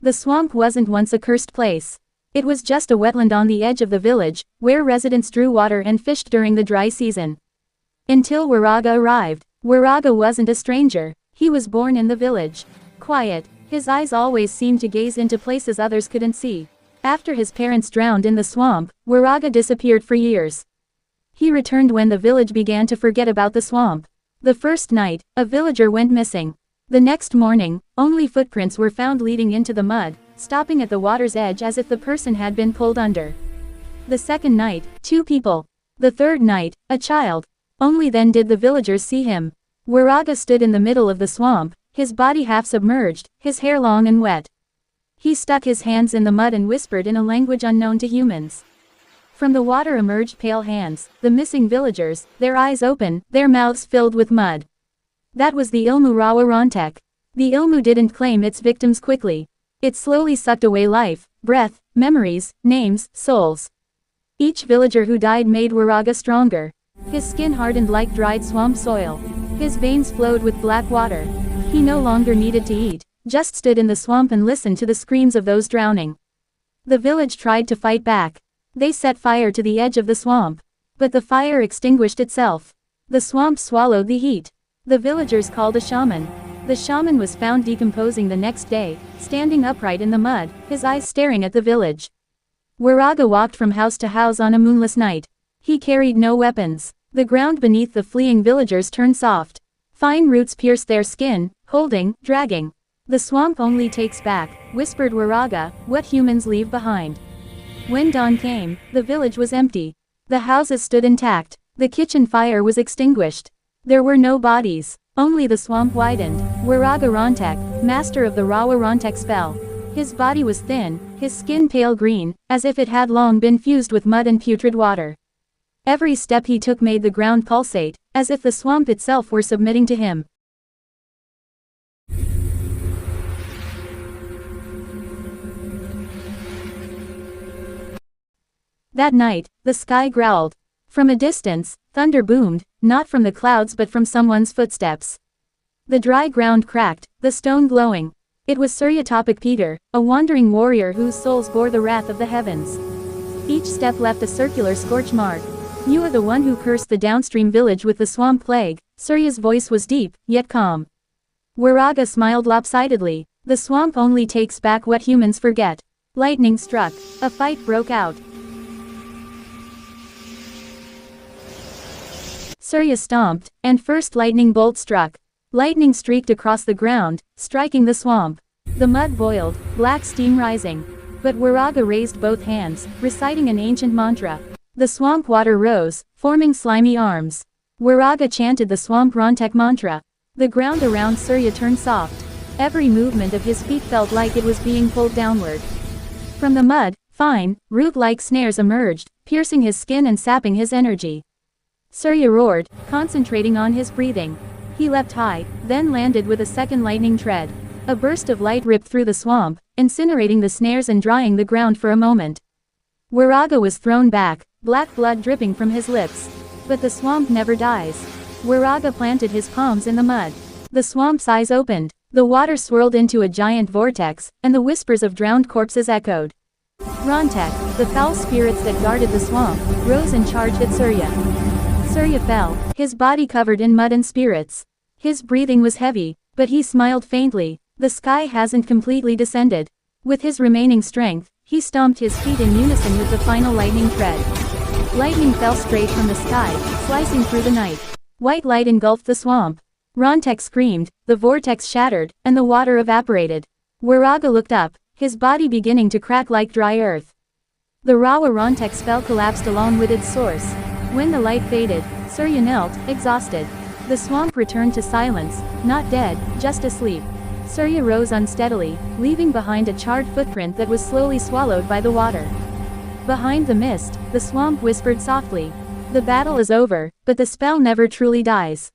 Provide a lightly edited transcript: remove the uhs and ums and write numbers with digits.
The swamp wasn't once a cursed place. It was just a wetland on the edge of the village, where residents drew water and fished during the dry season. Until Wiraga arrived. Wiraga wasn't a stranger. He was born in the village. Quiet, his eyes always seemed to gaze into places others couldn't see. After his parents drowned in the swamp, Wiraga disappeared for years. He returned when the village began to forget about the swamp. The first night, a villager went missing. The next morning, only footprints were found leading into the mud, stopping at the water's edge as if the person had been pulled under. The second night, 2 people. The third night, a child. Only then did the villagers see him. Wiraga stood in the middle of the swamp, his body half submerged, his hair long and wet. He stuck his hands in the mud and whispered in a language unknown to humans. From the water emerged pale hands, the missing villagers, their eyes open, their mouths filled with mud. That was the ilmu Rawa Rontek. The ilmu didn't claim its victims quickly. It slowly sucked away life, breath, memories, names, souls. Each villager who died made Wiraga stronger. His skin hardened like dried swamp soil. His veins flowed with black water. He no longer needed to eat, just stood in the swamp and listened to the screams of those drowning. The village tried to fight back. They set fire to the edge of the swamp. But the fire extinguished itself. The swamp swallowed the heat. The villagers called a shaman. The shaman was found decomposing the next day, standing upright in the mud, his eyes staring at the village. Wiraga walked from house to house on a moonless night. He carried no weapons. The ground beneath the fleeing villagers turned soft. Fine roots pierced their skin, holding, dragging. The swamp only takes back, whispered Wiraga, what humans leave behind. When dawn came, the village was empty. The houses stood intact. The kitchen fire was extinguished. There were no bodies. Only the swamp widened. Wiraga Rontek, master of the Rawa Rontek spell. His body was thin, his skin pale green, as if it had long been fused with mud and putrid water. Every step he took made the ground pulsate, as if the swamp itself were submitting to him. That night, the sky growled. From a distance, thunder boomed, not from the clouds but from someone's footsteps. The dry ground cracked, the stone glowing. It was Suryatopic Peter, a wandering warrior whose souls bore the wrath of the heavens. Each step left a circular scorch mark. You are the one who cursed the downstream village with the swamp plague. Surya's voice was deep, yet calm. Wiraga smiled lopsidedly. The swamp only takes back what humans forget. Lightning struck. A fight broke out. Surya stomped, and first lightning bolt struck. Lightning streaked across the ground, striking the swamp. The mud boiled, black steam rising. But Wiraga raised both hands, reciting an ancient mantra. The swamp water rose, forming slimy arms. Wiraga chanted the swamp Rontek mantra. The ground around Surya turned soft. Every movement of his feet felt like it was being pulled downward. From the mud, fine, root-like snares emerged, piercing his skin and sapping his energy. Surya roared, concentrating on his breathing. He leapt high, then landed with a second lightning tread. A burst of light ripped through the swamp, incinerating the snares and drying the ground for a moment. Wiraga was thrown back, black blood dripping from his lips. But the swamp never dies. Wiraga planted his palms in the mud. The swamp's eyes opened. The water swirled into a giant vortex, and the whispers of drowned corpses echoed. Rontek, the foul spirits that guarded the swamp, rose and charged at Surya. Surya fell, his body covered in mud and spirits. His breathing was heavy, but he smiled faintly. The sky hasn't completely descended. With his remaining strength, he stomped his feet in unison with the final lightning tread. Lightning fell straight from the sky, slicing through the night. White light engulfed the swamp. Rontek screamed, the vortex shattered, and the water evaporated. Wiraga looked up, his body beginning to crack like dry earth. The Rawa Rontek spell collapsed along with its source. When the light faded, Surya knelt, exhausted. The swamp returned to silence, not dead, just asleep. Surya rose unsteadily, leaving behind a charred footprint that was slowly swallowed by the water. Behind the mist, the swamp whispered softly. The battle is over, but the spell never truly dies.